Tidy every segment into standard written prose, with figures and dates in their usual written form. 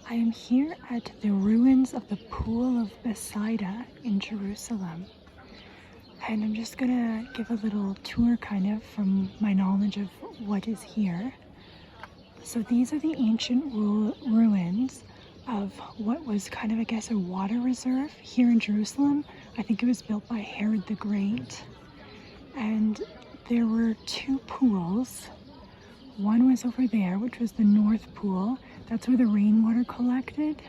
I am here at the ruins of the Pool of Bethesda in Jerusalem. And I'm just gonna give a little tour kind of from my knowledge of what is here. So these are the ancient ruins of what was kind of, I guess, a water reserve here in Jerusalem. I think it was built by Herod the Great. And there were two pools. One was over there, which was the North Pool. That's where the rainwater collected,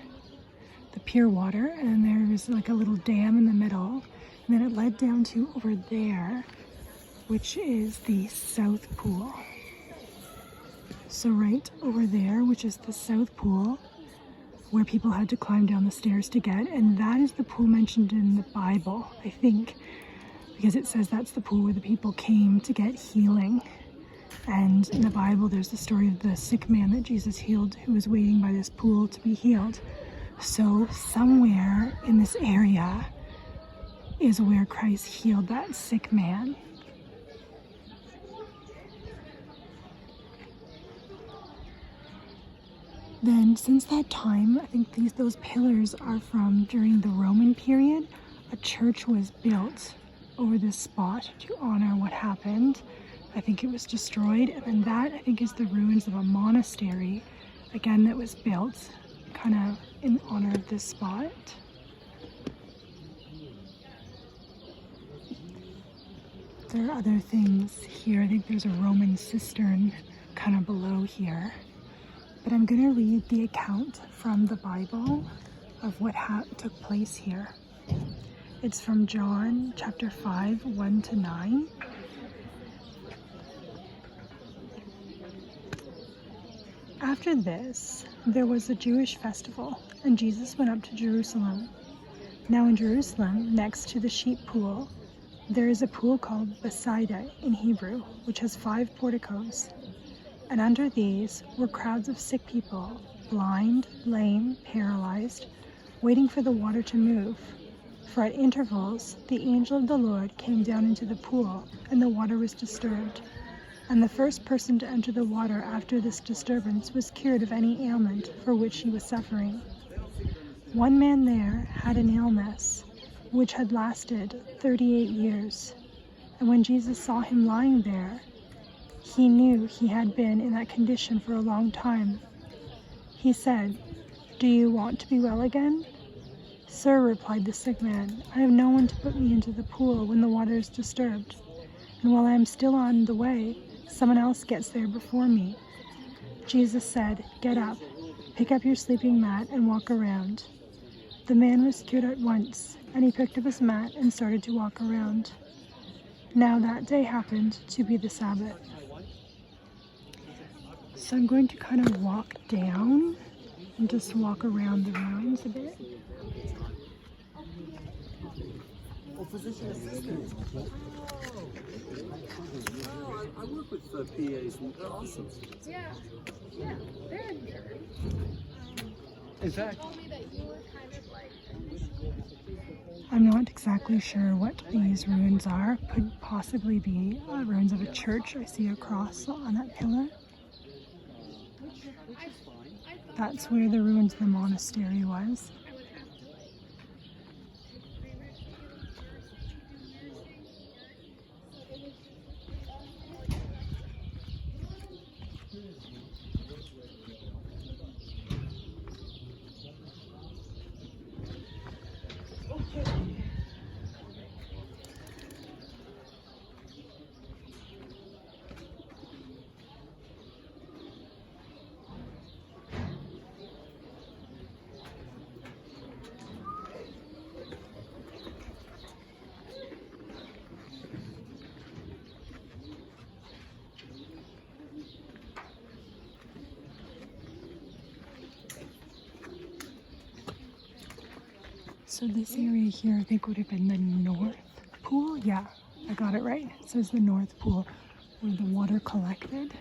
the pure water, and then there was like a little dam in the middle. And then it led down to over there, which is the South Pool. So right over there, which is the South Pool, where people had to climb down the stairs to get, and that is the pool mentioned in the Bible, I think, because it says that's the pool where the people came to get healing. And in the Bible, there's the story of the sick man that Jesus healed who was waiting by this pool to be healed. So somewhere in this area is where Christ healed that sick man. Then since that time, I think those pillars are from during the Roman period. A church was built over this spot to honor what happened. I think it was destroyed, and then that, I think, is the ruins of a monastery, again, that was built kind of in honor of this spot. There are other things here. I think there's a Roman cistern kind of below here. But I'm going to read the account from the Bible of what took place here. It's from John chapter 5, 1 to 9. After this, there was a Jewish festival, and Jesus went up to Jerusalem. Now in Jerusalem, next to the sheep pool, there is a pool called Bethesda in Hebrew, which has 5 porticos. And under these were crowds of sick people, blind, lame, paralyzed, waiting for the water to move. For at intervals, the angel of the Lord came down into the pool, and the water was disturbed. And the first person to enter the water after this disturbance was cured of any ailment for which he was suffering. One man there had an illness which had lasted 38 years. And when Jesus saw him lying there, he knew he had been in that condition for a long time. He said, "Do you want to be well again?" "Sir," replied the sick man, "I have no one to put me into the pool when the water is disturbed. And while I am still on the way, someone else gets there before me." Jesus said, "Get up, pick up your sleeping mat and walk around." The man was cured at once, and he picked up his mat and started to walk around. Now that day happened to be the Sabbath. So I'm going to kind of walk down and just walk around the ruins a bit. Physician assistant. I work with PAs and they're awesome. Yeah, they're good. In fact, Told me that you were kind of like. I'm not exactly sure what these ruins are. Could possibly be ruins of a church. I see a cross on that pillar. That's where the ruins of the monastery was. So this area here, I think, would have been the North Pool. Yeah, I got it right. It says the North Pool, where the water collected.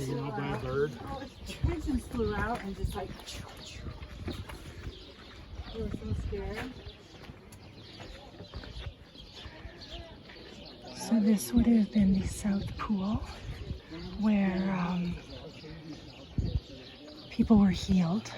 you know, bad bird. Oh, pigeons flew out and just like. We were so scared. So this would have been the South Pool, where people were healed.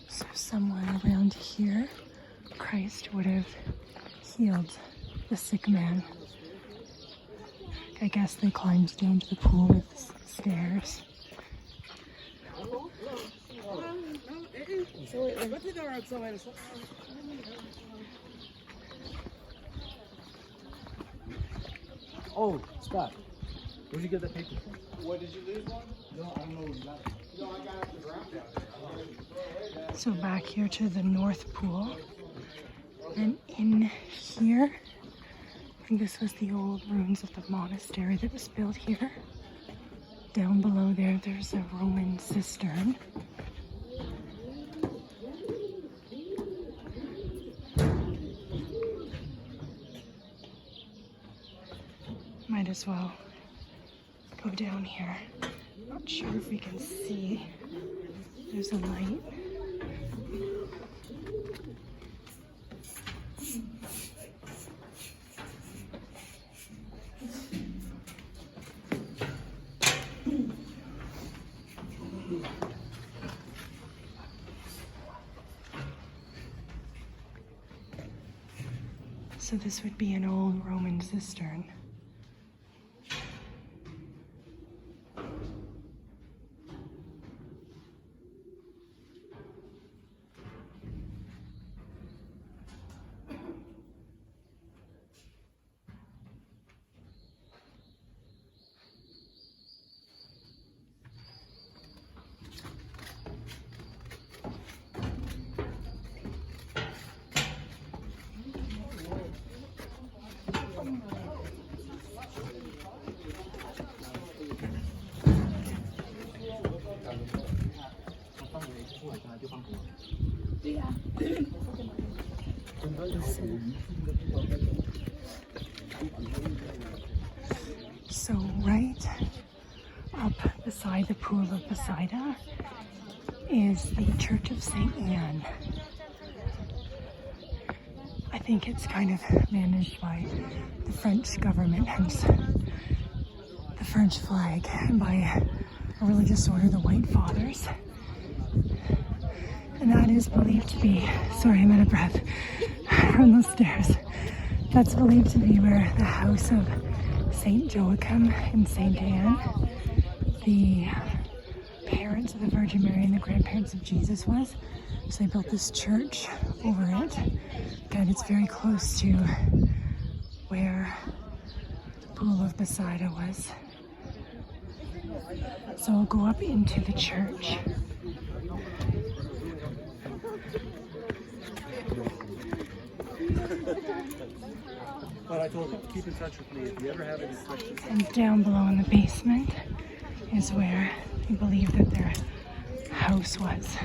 So somewhere around here, Christ would have healed the sick man. I guess they climbed down to the pool with stairs. Oh, Scott, where'd you get that paper from? What, did you lose one? No, I don't know where you got it. No, I got it off the ground down. So back here to the North Pool. And in here, I think this was the old ruins of the monastery that was built here. Down below there, there's a Roman cistern. Might as well go down here. Not sure if we can see. There's a light. So this would be an old Roman cistern. So right up beside the Pool of Bethesda is the Church of St. Anne. I think it's kind of managed by the French government, hence the French flag, and by a religious order, the White Fathers. And that is believed to be, sorry, I'm out of breath from those stairs. That's believed to be where the house of St. Joachim and St. Anne, the parents of the Virgin Mary and the grandparents of Jesus, was. So they built this church over it. And it's very close to where the Pool of Bethesda was. So we'll go up into the church. But I told him, keep in touch with me if you ever have any questions. And down below in the basement is where they believe that their house was.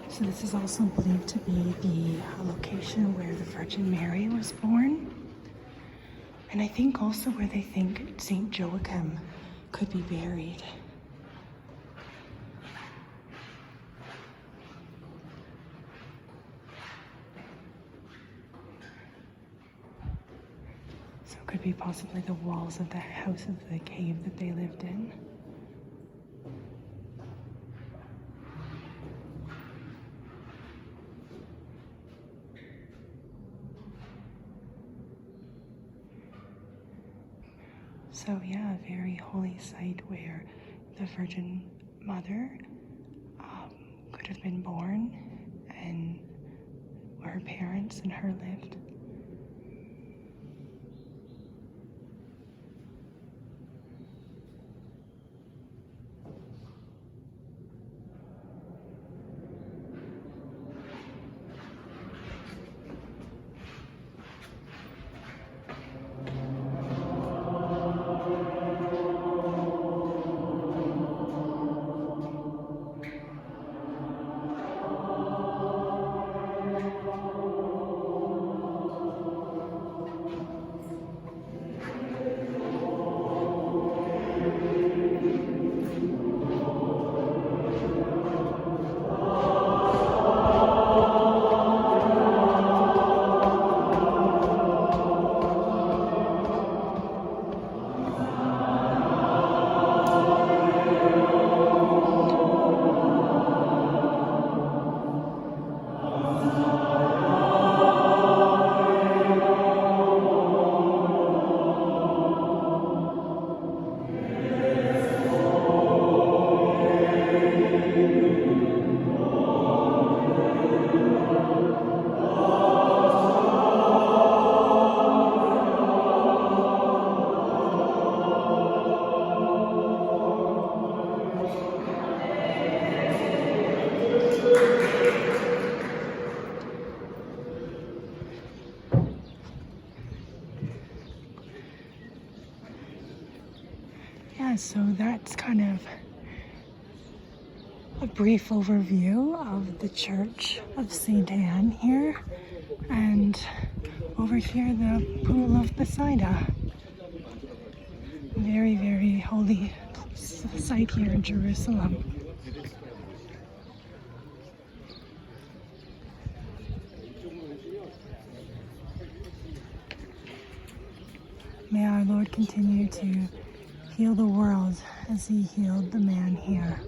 So this is also believed to be the location where the Virgin Mary was born. And I think also where they think St. Joachim could be buried. So it could be possibly the walls of the house of the cave that they lived in. So yeah, a very holy site where the Virgin Mother could have been born, and where her parents and her lived. Yeah, so that's kind of a brief overview of the Church of St. Anne here. And over here, the Pool of Bethesda. Very, very holy site here in Jerusalem. May our Lord continue to heal the world as he healed the man here.